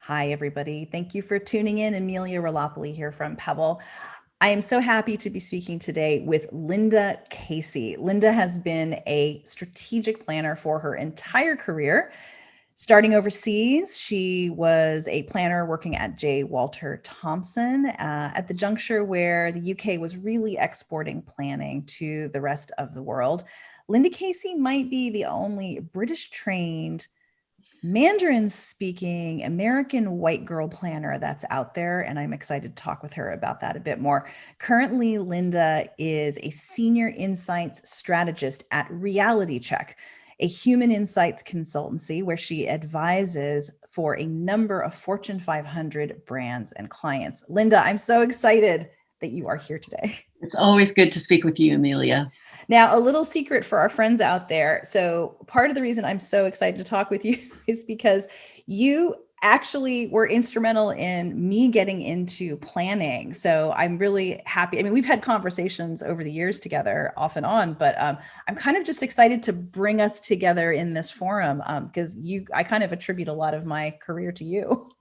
Hi, everybody. Thank you for tuning in. Amelia Rolopoli here from Pebble. I am so happy to be speaking today with Linda Casey. Linda has been a strategic planner for her entire career. Starting overseas, she was a planner working at J. Walter Thompson at the juncture where the UK was really exporting planning to the rest of the world. Linda Casey might be the only British trained Mandarin speaking American white girl planner that's out there, and I'm excited to talk with her about that a bit more. Currently, Linda is a senior insights strategist at Reality Check, a human insights consultancy where she advises for a number of Fortune 500 brands and clients. Linda, I'm so excited that you are here today. It's always good to speak with you, Amelia. Now, a little secret for our friends out there. So, part of the reason I'm so excited to talk with you is because you actually were instrumental in me getting into planning. So, I'm really happy. I mean, we've had conversations over the years together off and on, but I'm kind of just excited to bring us together in this forum because I kind of attribute a lot of my career to you.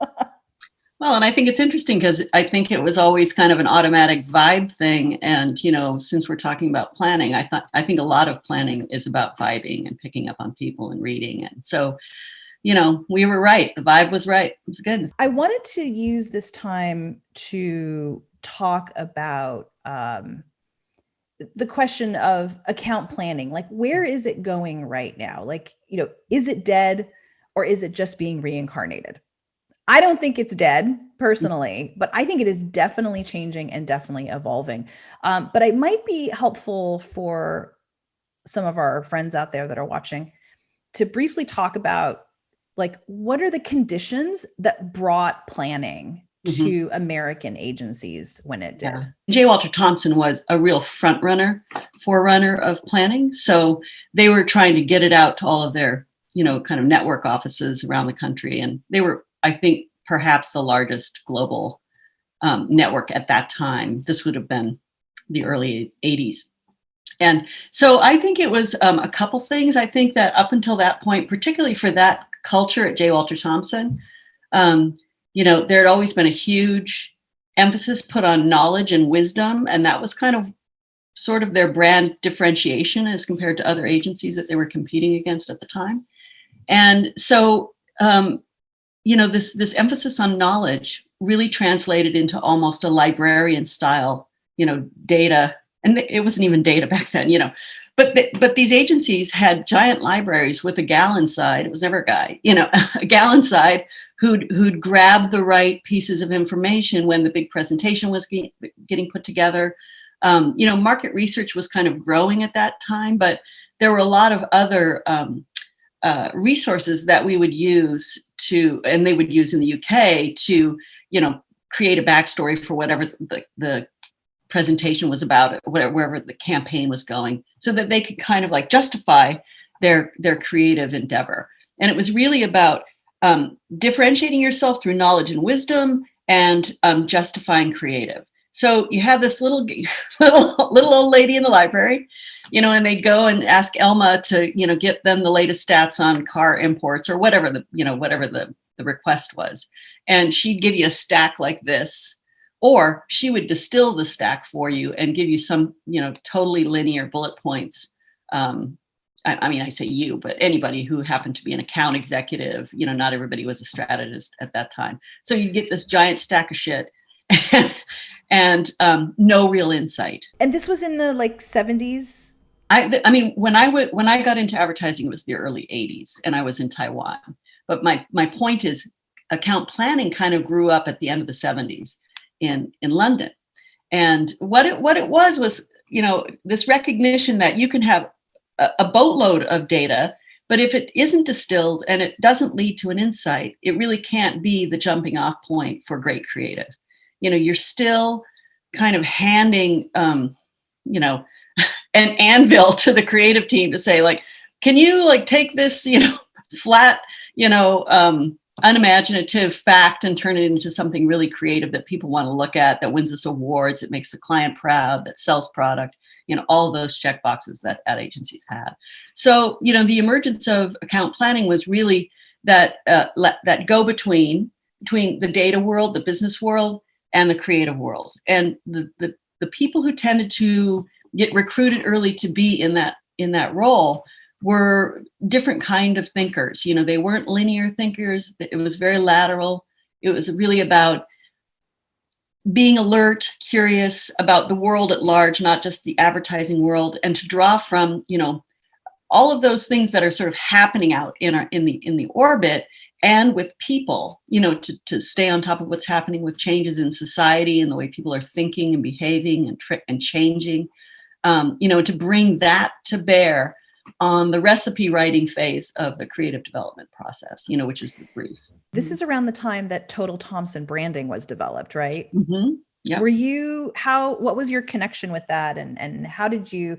Well, and I think it's interesting because I think it was always kind of an automatic vibe thing. And, since we're talking about planning, I think a lot of planning is about vibing and picking up on people and reading. And so, we were right. The vibe was right. It was good. I wanted to use this time to talk about the question of account planning. Like, where is it going right now? Like, is it dead or is it just being reincarnated? I don't think it's dead personally, but I think it is definitely changing and definitely evolving. But it might be helpful for some of our friends out there that are watching to briefly talk about, like, what are the conditions that brought planning to American agencies when it did? Yeah. J. Walter Thompson was a real forerunner of planning. So they were trying to get it out to all of their, kind of network offices around the country. And they were, I think, perhaps the largest global network at that time. This would have been the early 80s. And so I think it was a couple things. I think that up until that point, particularly for that culture at J. Walter Thompson, there had always been a huge emphasis put on knowledge and wisdom. And that was kind of sort of their brand differentiation as compared to other agencies that they were competing against at the time. And so, this emphasis on knowledge really translated into almost a librarian style, data. And it wasn't even data back then, but these agencies had giant libraries with a gal inside. It was never a guy, a gal inside who'd grab the right pieces of information when the big presentation was getting put together. Market research was kind of growing at that time, but there were a lot of other resources that we would use and they would use in the UK to, create a backstory for whatever the presentation was about, wherever the campaign was going, so that they could kind of like justify their creative endeavor. And it was really about differentiating yourself through knowledge and wisdom and justifying creative. So you have this little old lady in the library, and they'd go and ask Elma to, get them the latest stats on car imports or whatever the request was. And she'd give you a stack like this, or she would distill the stack for you and give you some, totally linear bullet points. I say you, but anybody who happened to be an account executive, not everybody was a strategist at that time. So you get this giant stack of shit and no real insight. And this was in the 70s. When I got into advertising, it was the early 80s, and I was in Taiwan. But my point is, account planning kind of grew up at the end of the 70s in London, and what it was this recognition that you can have a boatload of data, but if it isn't distilled and it doesn't lead to an insight, it really can't be the jumping off point for great creative. You're still kind of handing, an anvil to the creative team to say, like, can you take this, flat, unimaginative fact and turn it into something really creative that people want to look at, that wins us awards, that makes the client proud, that sells product, all those check boxes that ad agencies had. So, the emergence of account planning was really that go-between between the data world, the business world, and the creative world. And the people who tended to get recruited early to be in that role were different kind of thinkers. You know, they weren't linear thinkers. It was very lateral. It was really about being alert, curious about the world at large, not just the advertising world, and to draw from, you know, all of those things that are sort of happening out in the orbit and with people, you know, to stay on top of what's happening with changes in society and the way people are thinking and behaving and changing, you know, to bring that to bear on the recipe writing phase of the creative development process, you know, which is the brief. This is around the time that Total Thompson branding was developed, right? Mm-hmm. Yep. What was your connection with that? And how did you,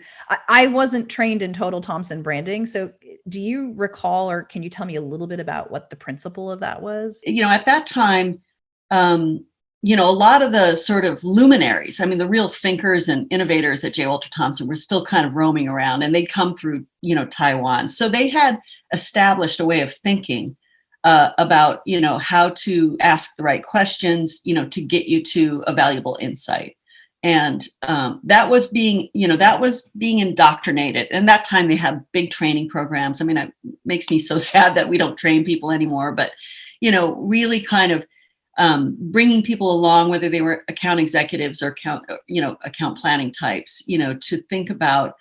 I wasn't trained in Total Thompson branding. So do you recall, or can you tell me a little bit about what the principle of that was? You know, at that time, you know, a lot of the sort of luminaries, I mean, the real thinkers and innovators at J. Walter Thompson were still kind of roaming around, and they'd come through, you know, Taiwan. So they had established a way of thinking about, you know, how to ask the right questions, you know, to get you to a valuable insight. And that was being indoctrinated. And that time they had big training programs. I mean, it makes me so sad that we don't train people anymore, but, you know, really kind of bringing people along, whether they were account executives or account planning types, you know, to think about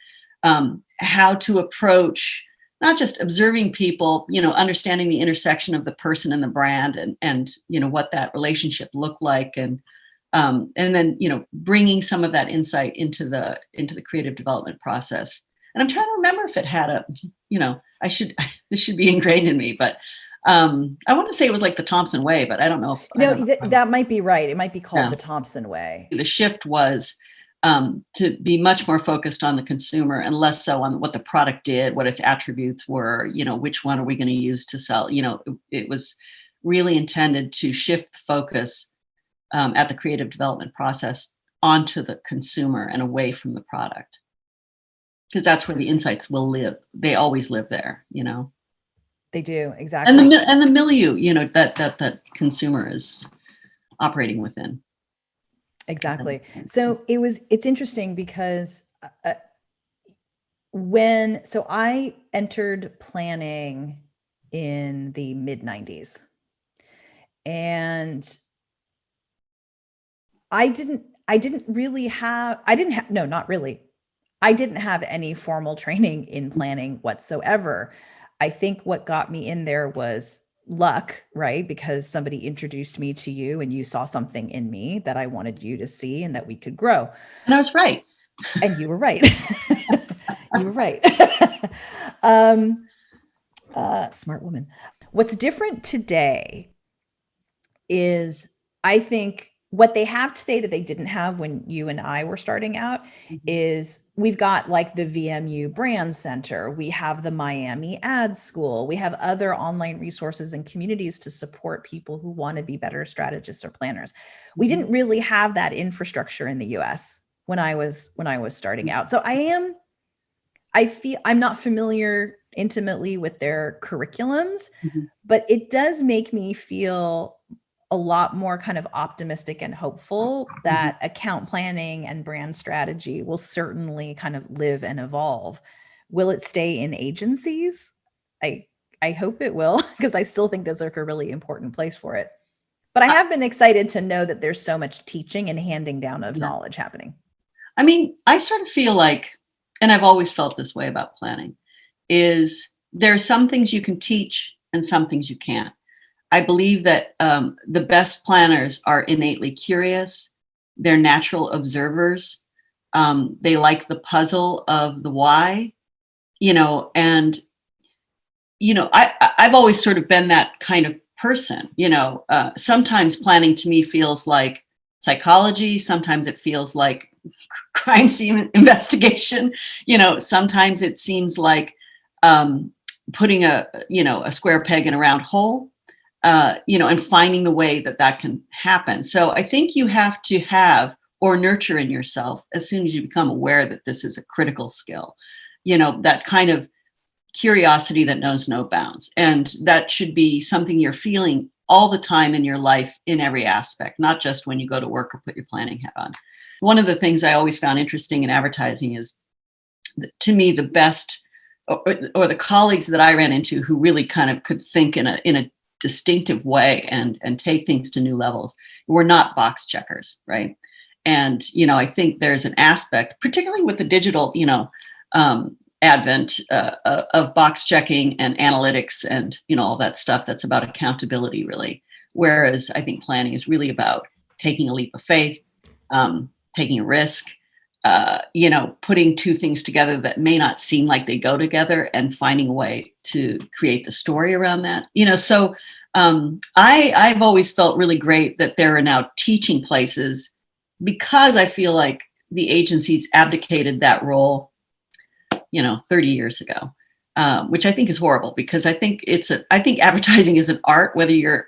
how to approach not just observing people, you know, understanding the intersection of the person and the brand, and you know, what that relationship looked like, and then, you know, bringing some of that insight into the creative development process. And I'm trying to remember if it had a, you know, this should be ingrained in me, but I want to say it was like the Thompson way, but I don't know if that might be right. It might be called the Thompson way. The shift was to be much more focused on the consumer and less so on what the product did, what its attributes were, you know, which one are we going to use to sell? You know, it was really intended to shift the focus at the creative development process onto the consumer and away from the product, because that's where the insights will live. They always live there, you know. They do, exactly. And the milieu, you know, that consumer is operating within. Exactly. So it's interesting because I entered planning in the mid 90s, and I didn't have any formal training in planning whatsoever. I think what got me in there was luck, right? Because somebody introduced me to you and you saw something in me that I wanted you to see and that we could grow. And I was right. And you were right. You were right. Smart woman. What's different today is, I think, what they have today that they didn't have when you and I were starting out is we've got like the VMU Brand Center. We have the Miami Ad School. We have other online resources and communities to support people who want to be better strategists or planners. We didn't really have that infrastructure in the US when I was starting out. So I'm not familiar intimately with their curriculums, but it does make me feel a lot more kind of optimistic and hopeful that account planning and brand strategy will certainly kind of live and evolve. Will it stay in agencies? I hope it will, because I still think there's like a really important place for it. But I have been excited to know that there's so much teaching and handing down of knowledge happening. I mean, I sort of feel like, and I've always felt this way about planning, is there are some things you can teach and some things you can't. I believe that the best planners are innately curious. They're natural observers. They like the puzzle of the why, you know, and, you know, I've always sort of been that kind of person, you know. Sometimes planning to me feels like psychology. Sometimes it feels like crime scene investigation. You know, sometimes it seems like putting a square peg in a round hole. You know, and finding the way that can happen. So I think you have to have or nurture in yourself, as soon as you become aware that this is a critical skill, you know, that kind of curiosity that knows no bounds. And that should be something you're feeling all the time in your life in every aspect, not just when you go to work or put your planning hat on. One of the things I always found interesting in advertising is, to me, the best or the colleagues that I ran into who really kind of could think in a distinctive way and take things to new levels were not box checkers, right? And, I think there's an aspect, particularly with the digital, advent of box checking and analytics and, all that stuff that's about accountability, really. Whereas I think planning is really about taking a leap of faith, taking a risk, putting two things together that may not seem like they go together and finding a way to create the story around that. So I've always felt really great that there are now teaching places, because I feel like the agencies abdicated that role, 30 years ago, which I think is horrible, because I think advertising is an art, whether you're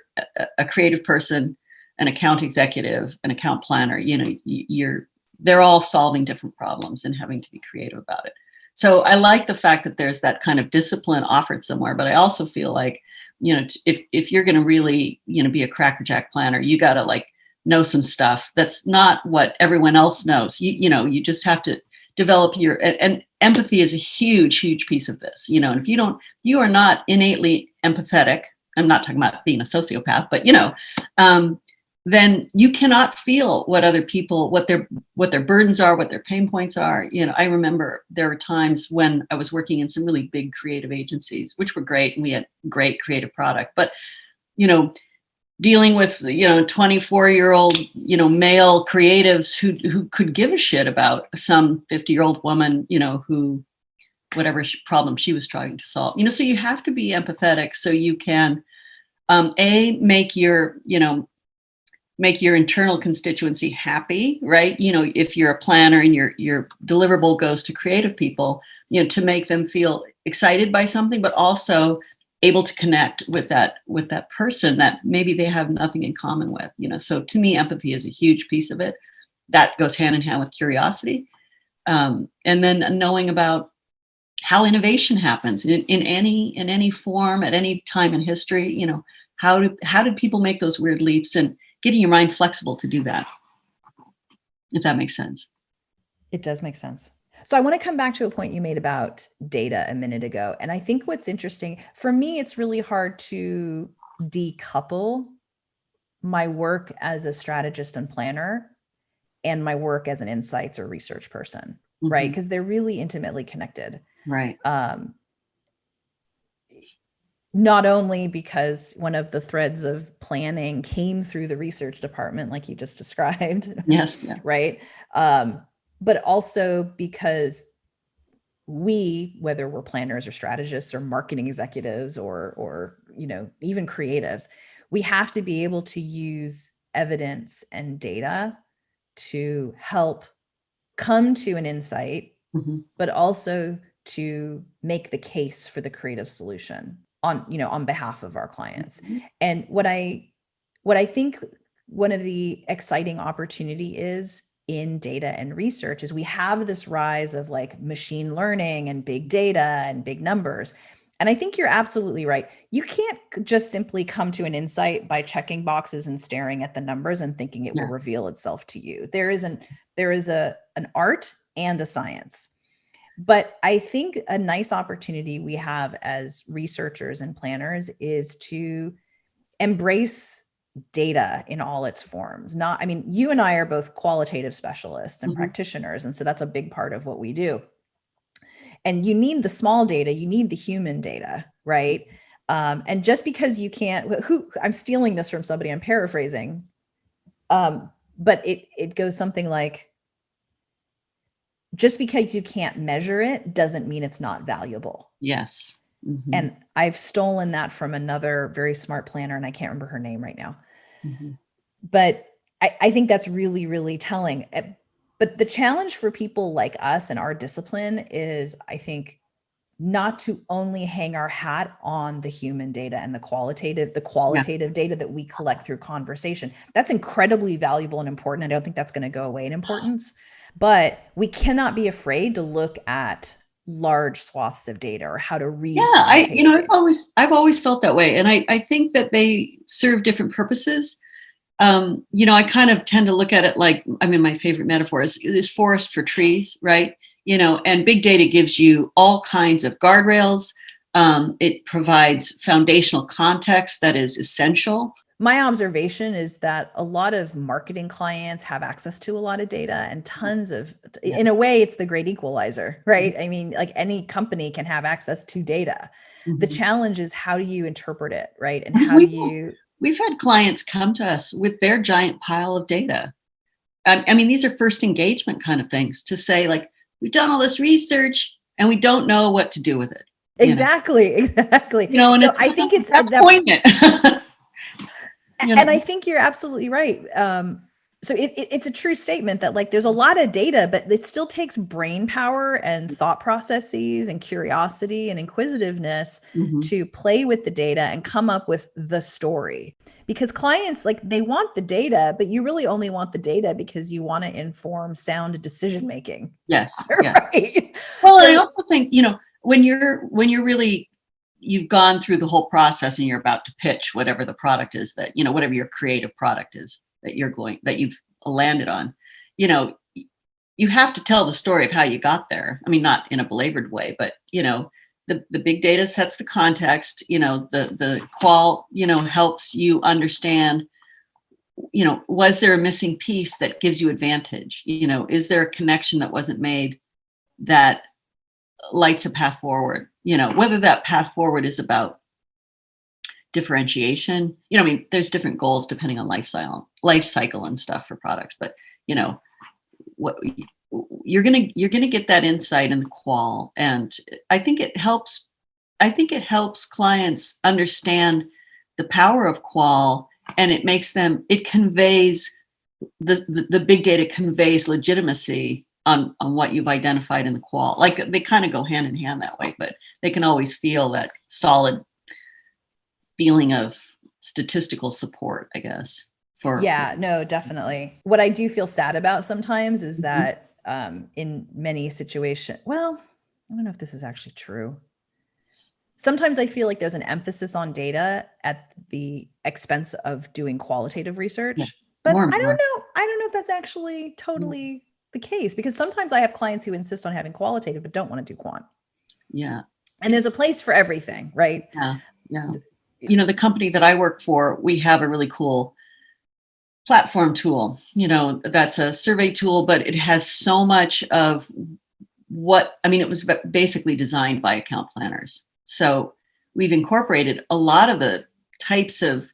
a creative person, an account executive, an account planner, they're all solving different problems and having to be creative about it. So I like the fact that there's that kind of discipline offered somewhere, but I also feel like, if you're going to really, be a crackerjack planner, you got to know some stuff that's not what everyone else knows. You just have to develop and empathy is a huge, huge piece of this, and if you are not innately empathetic, I'm not talking about being a sociopath, but then you cannot feel what other people, what their burdens are, what their pain points are. I remember there were times when I was working in some really big creative agencies, which were great, and we had great creative product, but dealing with 24-year-old male creatives who could give a shit about some 50-year-old woman who whatever problem she was trying to solve. So you have to be empathetic so you can make your internal constituency happy, right? If you're a planner and your deliverable goes to creative people, to make them feel excited by something, but also able to connect with that person that maybe they have nothing in common with. So to me, empathy is a huge piece of it. That goes hand in hand with curiosity, and then knowing about how innovation happens in any form at any time in history. How did people make those weird leaps, and getting your mind flexible to do that, if that makes sense. It does make sense. So I want to come back to a point you made about data a minute ago. And I think what's interesting for me, it's really hard to decouple my work as a strategist and planner and my work as an insights or research person, right? Because they're really intimately connected. Right. Not only because one of the threads of planning came through the research department, like you just described. Yes. Yeah. Right. But also because we, whether we're planners or strategists or marketing executives or even creatives, we have to be able to use evidence and data to help come to an insight, but also to make the case for the creative solution on behalf of our clients. And what I think one of the exciting opportunity is in data and research is we have this rise of machine learning and big data and big numbers. And I think you're absolutely right. You can't just simply come to an insight by checking boxes and staring at the numbers and thinking it will reveal itself to you. There is an art and a science. But I think a nice opportunity we have as researchers and planners is to embrace data in all its forms. You and I are both qualitative specialists and practitioners, and so that's a big part of what we do. And you need the small data, you need the human data, right? And just because you can't, I'm stealing this from somebody, I'm paraphrasing, but it goes something like, just because you can't measure it doesn't mean it's not valuable. Yes. And I've stolen that from another very smart planner, and I can't remember her name right now. But I think that's really, really telling. But the challenge for people like us and our discipline is, I think, not to only hang our hat on the human data and the qualitative data that we collect through conversation. That's incredibly valuable and important. I don't think that's going to go away in importance. But we cannot be afraid to look at large swaths of data or how to read Yeah, quantitative data. I've always felt that way. And I think that they serve different purposes. I kind of tend to look at it like, I mean, my favorite metaphor is forest for trees, right? And big data gives you all kinds of guardrails. It provides foundational context that is essential. My observation is that a lot of marketing clients have access to a lot of data and in a way, it's the great equalizer, right? I mean, like any company can have access to data. The challenge is how do you interpret it, right? And how do you... We've had clients come to us with their giant pile of data. I mean, these are first engagement kind of things to say, like, we've done all this research and we don't know what to do with it. Exactly. And so I think it's that's poignant. And I think you're absolutely right. So it's a true statement that like there's a lot of data, but it still takes brain power and thought processes and curiosity and inquisitiveness to play with the data and come up with the story. Because clients, like, they want the data, but you really only want the data because you want to inform sound decision making. Yes. Right. Well, I also think, when you're really, you've gone through the whole process and you're about to pitch whatever the product is that, whatever your creative product is that you've landed on, you have to tell the story of how you got there. I mean, not in a belabored way, but, the big data sets the context, the qual, helps you understand, was there a missing piece that gives you advantage? Is there a connection that wasn't made that lights a path forward? Whether that path forward is about differentiation, I mean, there's different goals depending on life cycle and stuff for products, but what you're gonna get that insight in the qual, and I think it helps clients understand the power of qual, and it conveys the big data conveys legitimacy on what you've identified in the qual. Like, they kind of go hand in hand that way, but they can always feel that solid feeling of statistical support, I guess. Yeah, no, definitely. What I do feel sad about sometimes is that in many situations, well, I don't know if this is actually true. Sometimes I feel like there's an emphasis on data at the expense of doing qualitative research, but I don't know if that's actually totally the case, because sometimes I have clients who insist on having qualitative but don't want to do quant. Yeah. And there's a place for everything, right? Yeah. The company that I work for, we have a really cool platform tool, that's a survey tool, but it has so much of it was basically designed by account planners. So we've incorporated a lot of the types of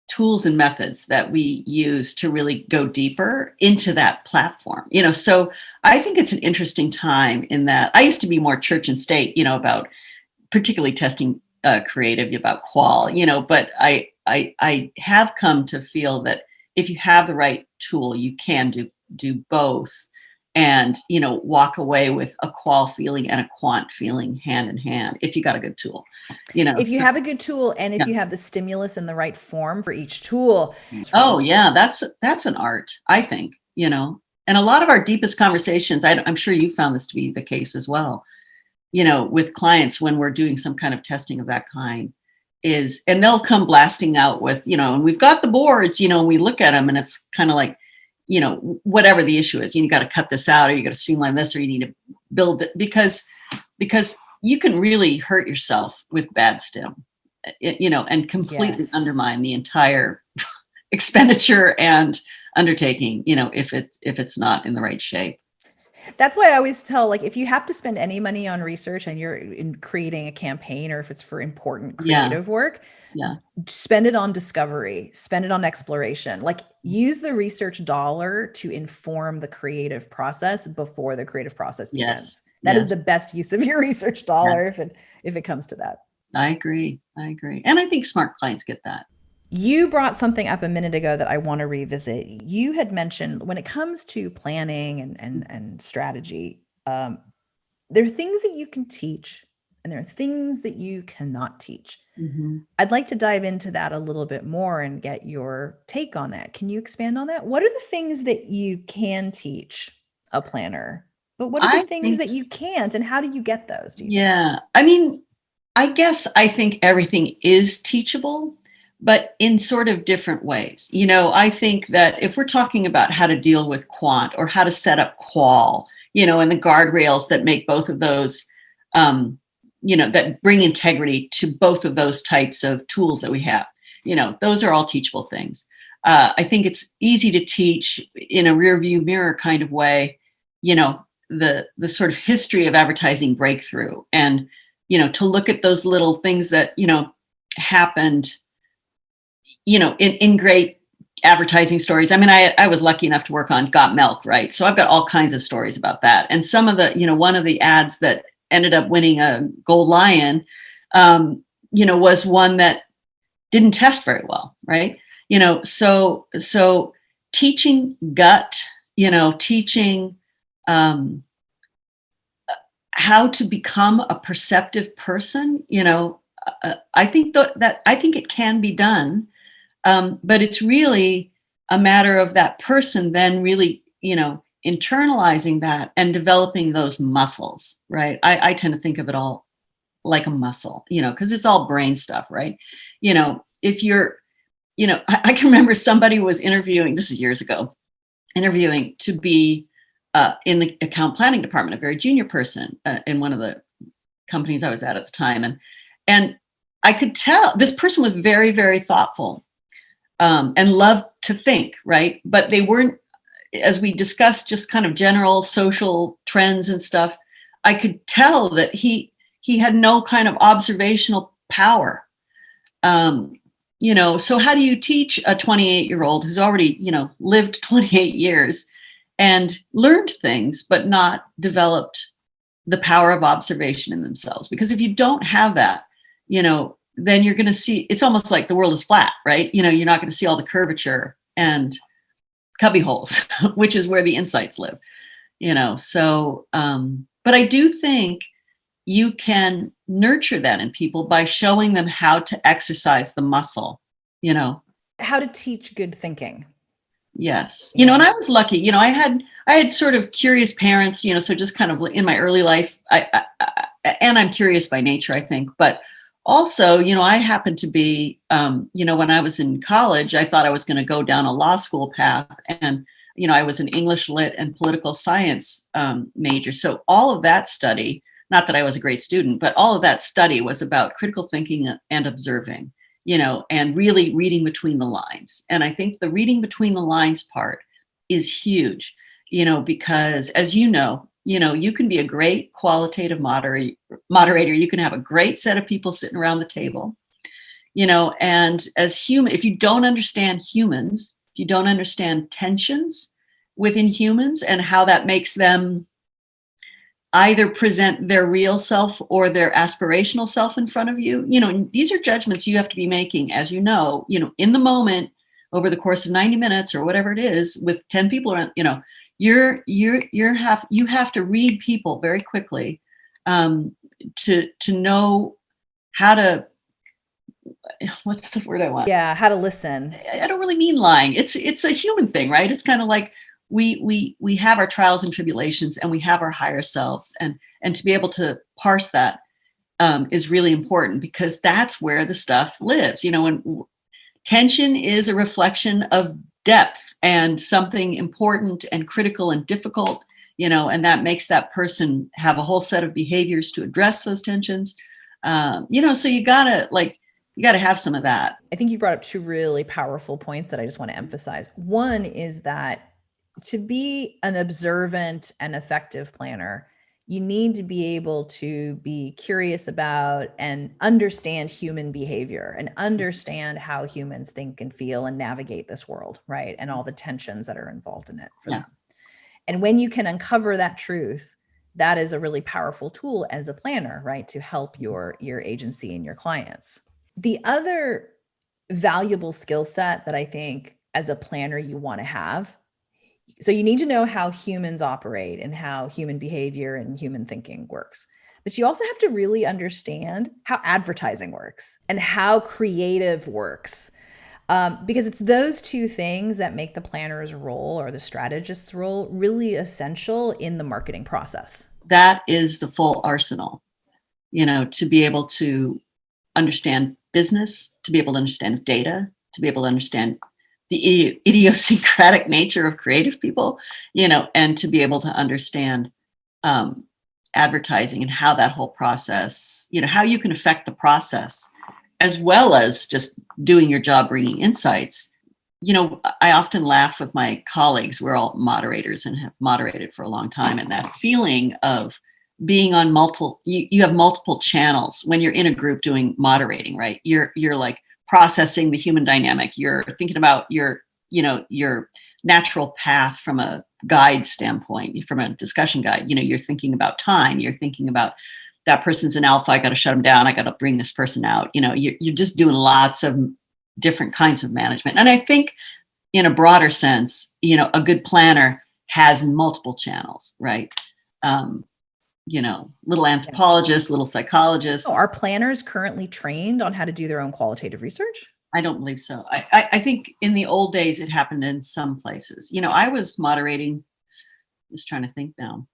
tools and methods that we use to really go deeper into that platform. So I think it's an interesting time in that I used to be more church and state, about particularly testing creative, about qual, but I have come to feel that if you have the right tool, you can do both, and walk away with a qual feeling and a quant feeling hand in hand if you got a good tool. If you have a good tool, and if you have the stimulus in the right form for each tool. Oh yeah, that's an art, I think. And a lot of our deepest conversations, I'm sure you found this to be the case as well, with clients when we're doing some kind of testing of that kind, and they'll come blasting out with, and we've got the boards, and we look at them and it's kind of like, whatever the issue is, you got to cut this out, or you got to streamline this, or you need to build it, because you can really hurt yourself with bad stim, and completely undermine the entire expenditure and undertaking, if it's not in the right shape. That's why I always tell, like, if you have to spend any money on research and you're in creating a campaign, or if it's for important creative work, spend it on discovery, spend it on exploration, like use the research dollar to inform the creative process before the creative process begins. That is the best use of your research dollar if it comes to that. I agree. And I think smart clients get that. You brought something up a minute ago that I want to revisit. You had mentioned when it comes to planning and strategy, there are things that you can teach and there are things that you cannot teach. I'd like to dive into that a little bit more and get your take on that. Can you expand on that? What are the things that you can teach a planner But what are the I things think, that you can't, and how do you get those, do you think? yeah. I mean, I guess I think everything is teachable, but in sort of different ways. I think that if we're talking about how to deal with quant or how to set up qual, and the guardrails that make both of those, that bring integrity to both of those types of tools that we have, those are all teachable things. I think it's easy to teach in a rear view mirror kind of way, the sort of history of advertising breakthrough, and to look at those little things that happened in great advertising stories. I mean, I was lucky enough to work on Got Milk, right? So I've got all kinds of stories about that. And some of the, one of the ads that ended up winning a Gold Lion, was one that didn't test very well, right? So teaching gut, teaching how to become a perceptive person, I think that I think it can be done, but it's really a matter of that person then really, internalizing that and developing those muscles, right? I tend to think of it all like a muscle, because it's all brain stuff, right? If you're, I can remember somebody was interviewing, this is years ago, interviewing to be in the account planning department, a very junior person in one of the companies I was at the time. And I could tell this person was very, very thoughtful and loved to think, right? But they weren't, as we discussed, just kind of general social trends and stuff. I could tell that he had no kind of observational power. So how do you teach a 28-year-old who's already, lived 28 years and learned things, but not developed the power of observation in themselves? Because if you don't have that, then you're going to see, it's almost like the world is flat, right? You're not going to see all the curvature and cubby holes, which is where the insights live, but I do think you can nurture that in people by showing them how to exercise the muscle, How to teach good thinking. Yes. And I was lucky, I had sort of curious parents, so just kind of in my early life, and I'm curious by nature, I think, but also, I happened to be, when I was in college, I thought I was going to go down a law school path, and, I was an English lit and political science major. So all of that study, not that I was a great student, but all of that study was about critical thinking and observing, and really reading between the lines. And I think the reading between the lines part is huge, because as you can be a great qualitative moderator. You can have a great set of people sitting around the table, and if you don't understand humans, if you don't understand tensions within humans and how that makes them either present their real self or their aspirational self in front of you, these are judgments you have to be making, as in the moment, over the course of 90 minutes or whatever it is, with 10 people around, you have to read people very quickly to know how to, what's the word I want? Yeah, how to listen. I don't really mean lying. It's a human thing, right? It's kind of like we have our trials and tribulations, and we have our higher selves, and to be able to parse that is really important, because that's where the stuff lives. And tension is a reflection of depth and something important and critical and difficult, and that makes that person have a whole set of behaviors to address those tensions. So you gotta have some of that. I think you brought up two really powerful points that I just want to emphasize. One is that to be an observant and effective planner, you need to be able to be curious about and understand human behavior and understand how humans think and feel and navigate this world, right? And all the tensions that are involved in it for them. And when you can uncover that truth, that is a really powerful tool as a planner, right? To help your agency and your clients. The other valuable skill set that I think as a planner you want to have, so you need to know how humans operate and how human behavior and human thinking works. But you also have to really understand how advertising works and how creative works. Because it's those two things that make the planner's role or the strategist's role really essential in the marketing process. That is the full arsenal, to be able to understand business, to be able to understand data, to be able to understand the idiosyncratic nature of creative people, and to be able to understand advertising and how that whole process, how you can affect the process, as well as just doing your job, bringing insights. I often laugh with my colleagues. We're all moderators and have moderated for a long time. And that feeling of being on you have multiple channels when you're in a group doing moderating, right? You're like processing the human dynamic. You're thinking about your natural path from a guide standpoint, from a discussion guide. You're thinking about time. You're thinking about that person's an alpha. I got to shut them down. I got to bring this person out. You're just doing lots of different kinds of management. And I think in a broader sense, a good planner has multiple channels, right? Little anthropologists, little psychologists. Oh, are planners currently trained on how to do their own qualitative research? I don't believe so. I think in the old days, it happened in some places. I was moderating, just trying to think now.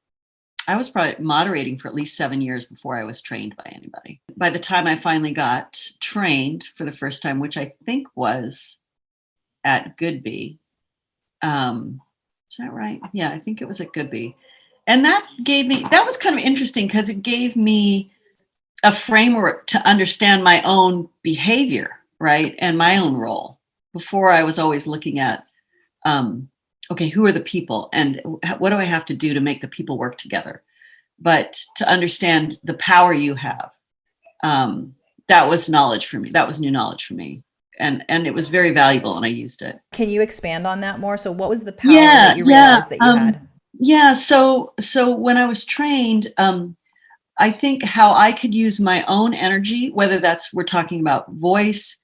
I was probably moderating for at least 7 years before I was trained by anybody. By the time I finally got trained for the first time, which I think was at Goodby. Is that right? Yeah, I think it was at Goodby. And that was kind of interesting because it gave me a framework to understand my own behavior, right? And my own role. Before, I was always looking at, okay, who are the people and what do I have to do to make the people work together? But to understand the power you have, that was knowledge for me. That was new knowledge for me. And it was very valuable and I used it. Can you expand on that more? So what was the power that you realized that you had? Yeah. So when I was trained, I think how I could use my own energy, whether we're talking about voice,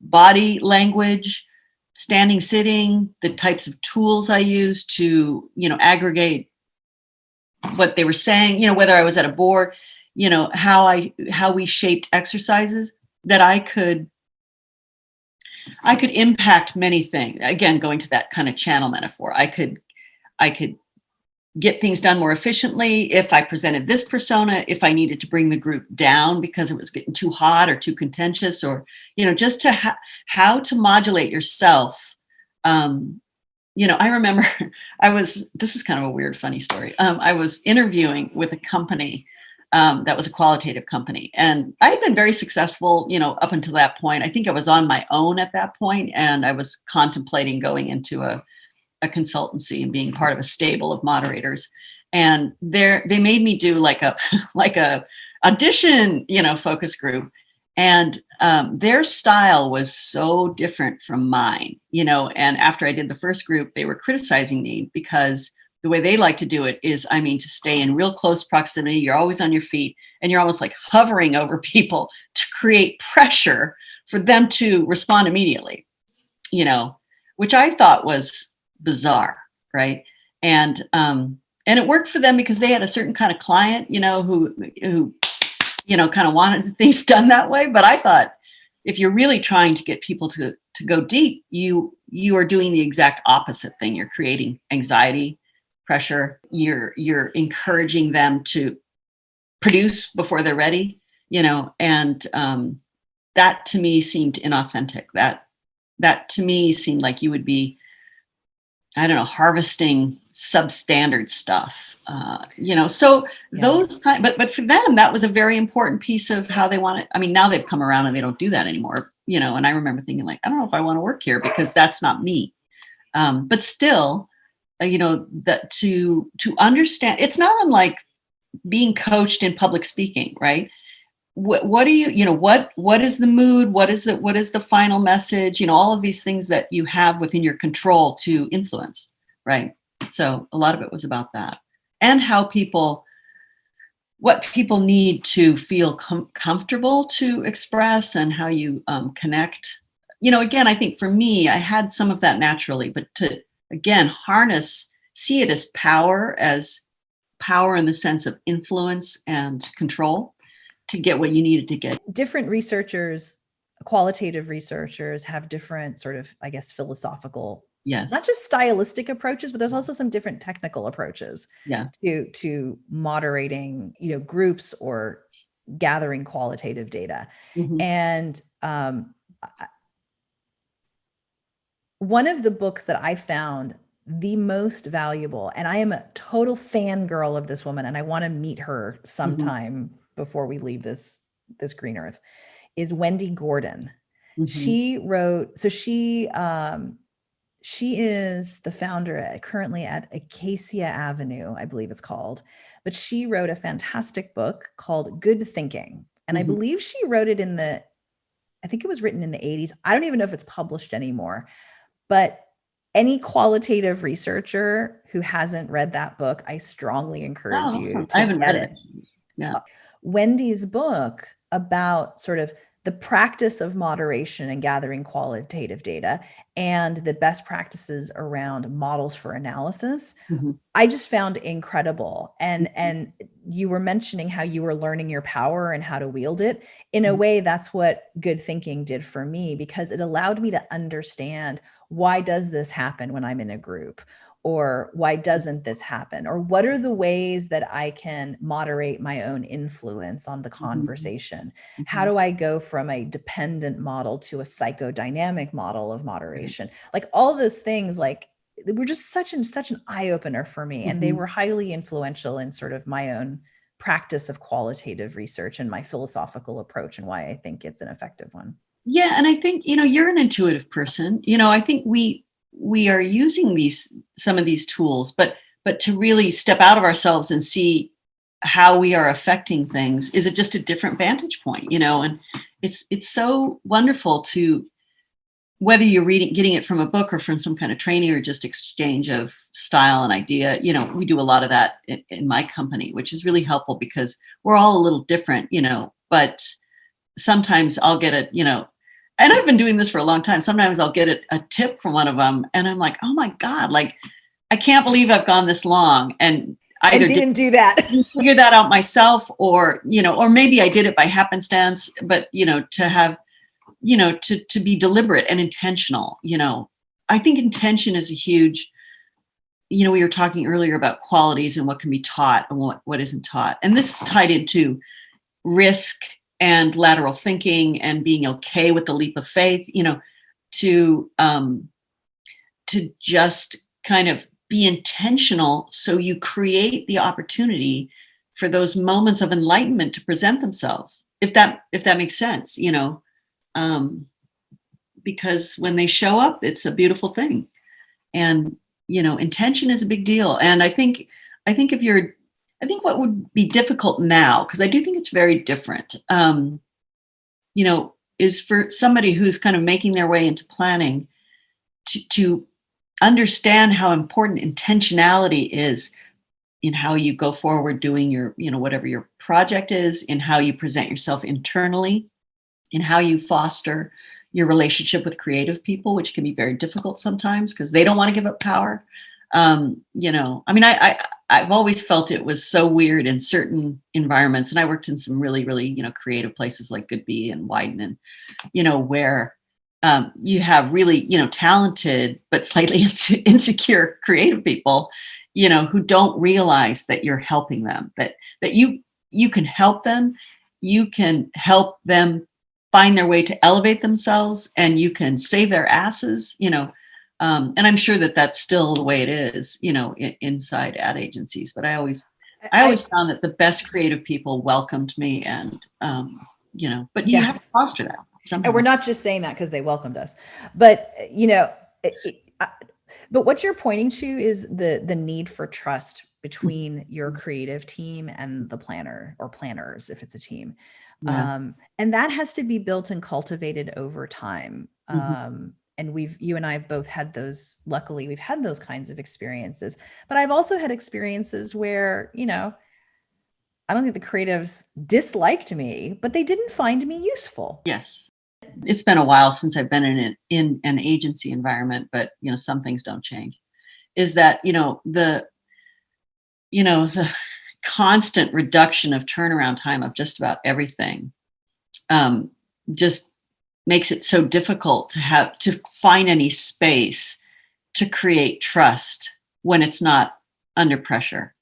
body language, standing, sitting, the types of tools I used to, aggregate what they were saying, whether I was at a board, how we shaped exercises, that I could impact many things. Again, going to that kind of channel metaphor, I could get things done more efficiently if I presented this persona, if I needed to bring the group down because it was getting too hot or too contentious, or, just to how to modulate yourself. I remember this is kind of a weird, funny story. I was interviewing with a company that was a qualitative company, and I had been very successful, up until that point. I think I was on my own at that point, and I was contemplating going into a consultancy and being part of a stable of moderators. And they made me do like a audition, focus group. And their style was so different from mine, and after I did the first group, they were criticizing me because the way they like to do it is, to stay in real close proximity. You're always on your feet and you're almost like hovering over people to create pressure for them to respond immediately, which I thought was bizarre, right? And it worked for them because they had a certain kind of client, who kind of wanted things done that way. But I thought, if you're really trying to get people to go deep, you are doing the exact opposite thing. You're creating anxiety, pressure. You're encouraging them to produce before they're ready, and that to me seemed inauthentic. That to me seemed like you would be, I don't know, harvesting substandard stuff, so those kind, but for them, that was a very important piece of how they want it. Now they've come around and they don't do that anymore, and I remember thinking like, I don't know if I want to work here because that's not me. But still, that to understand, it's not unlike being coached in public speaking, right? What do you, what is the mood? What is the final message? All of these things that you have within your control to influence, right? So a lot of it was about that, and what people need to feel comfortable to express, and how you connect. Again, I think for me, I had some of that naturally, but to, again, see it as power in the sense of influence and control, to get what you needed to get. Different researchers qualitative researchers have different sort of, I guess, philosophical, Yes. not just stylistic approaches, but there's also some different technical approaches Yeah. to moderating, groups or gathering qualitative data. Mhm. And one of the books that I found the most valuable, and I am a total fangirl of this woman, and I want to meet her sometime before we leave this green earth, is Wendy Gordon. She wrote, so she is the founder currently at Acacia Avenue, I believe it's called, but she wrote a fantastic book called Good Thinking. And I believe she wrote it I think it was written in the 80s. I don't even know if it's published anymore, but any qualitative researcher who hasn't read that book, I strongly encourage you to get it. Yeah. Wendy's book about sort of the practice of moderation and gathering qualitative data and the best practices around models for analysis, I just found incredible. And you were mentioning how you were learning your power and how to wield it. In a way, that's what Good Thinking did for me, because it allowed me to understand, why does this happen when I'm in a group? Or why doesn't this happen? Or what are the ways that I can moderate my own influence on the conversation? How do I go from a dependent model to a psychodynamic model of moderation? Like all those things, like, were just such an eye opener for me. And they were highly influential in sort of my own practice of qualitative research and my philosophical approach, and why I think it's an effective one. Yeah. And I think, you're an intuitive person. I think we are using some of these tools, but to really step out of ourselves and see how we are affecting things is just a different vantage point, and it's so wonderful to, whether you're getting it from a book or from some kind of training or just exchange of style and idea. We do a lot of that in my company, which is really helpful because we're all a little different, but sometimes I'll get and I've been doing this for a long time. Sometimes I'll get a tip from one of them and I'm like, oh my God, like, I can't believe I've gone this long. And either didn't do that. figure that out myself, or, or maybe I did it by happenstance, but, to have, to be deliberate and intentional, I think intention is a huge, we were talking earlier about qualities and what can be taught and what isn't taught. And this is tied into risk and lateral thinking and being okay with the leap of faith, to just kind of be intentional. So you create the opportunity for those moments of enlightenment to present themselves, if that makes sense, because when they show up, it's a beautiful thing. And, intention is a big deal. And I think what would be difficult now, because I do think it's very different, is for somebody who's kind of making their way into planning to understand how important intentionality is in how you go forward doing your, whatever your project is, in how you present yourself internally, in how you foster your relationship with creative people, which can be very difficult sometimes because they don't want to give up power. I've always felt it was so weird in certain environments, and I worked in some really, really, creative places like Goodby and Wyden, and, where you have really, talented but slightly insecure creative people, who don't realize that you're helping them, that you can help them, you can help them find their way to elevate themselves, and you can save their asses, and I'm sure that that's still the way it is, inside ad agencies. But I always found that the best creative people welcomed me, and but you have to foster that somehow. And we're not just saying that because they welcomed us, but but what you're pointing to is the need for trust between your creative team and the planner or planners, if it's a team. Yeah. And that has to be built and cultivated over time. And you and I have both had those, luckily we've had those kinds of experiences, but I've also had experiences where, I don't think the creatives disliked me, but they didn't find me useful. Yes. It's been a while since I've been in an agency environment, but, some things don't change. Is that, the constant reduction of turnaround time of just about everything, just makes it so difficult to find any space to create trust when it's not under pressure,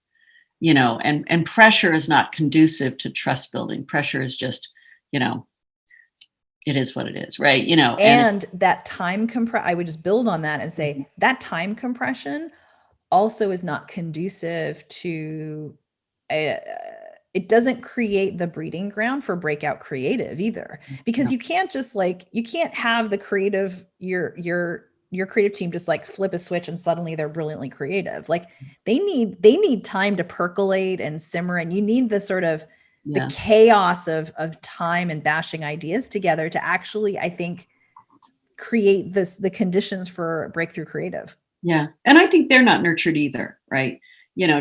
and pressure is not conducive to trust building. Pressure is just, it is what it is, right? And that time I would just build on that and say that time compression also is not conducive to it doesn't create the breeding ground for breakout creative either, because you can't just you can't have the creative, your creative team just flip a switch and suddenly they're brilliantly creative. They need time to percolate and simmer, and you need the sort of the chaos of time and bashing ideas together to actually, I think, create the conditions for breakthrough creative. Yeah. And I think they're not nurtured either, right?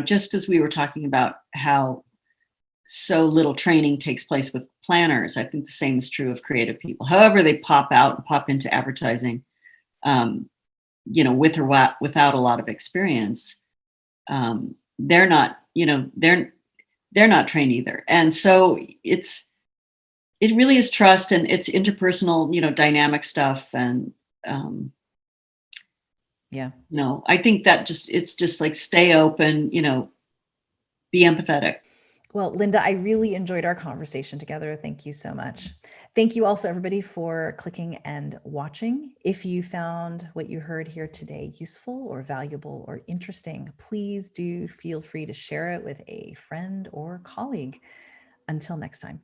Just as we were talking about how so little training takes place with planners, I think the same is true of creative people. However, they pop out and pop into advertising, with or without a lot of experience. They're not, they're not trained either. And so it really is trust, and it's interpersonal, dynamic stuff. And, I think that it's just stay open, be empathetic. Well, Linda, I really enjoyed our conversation together. Thank you so much. Thank you also, everybody, for clicking and watching. If you found what you heard here today useful or valuable or interesting, please do feel free to share it with a friend or colleague. Until next time.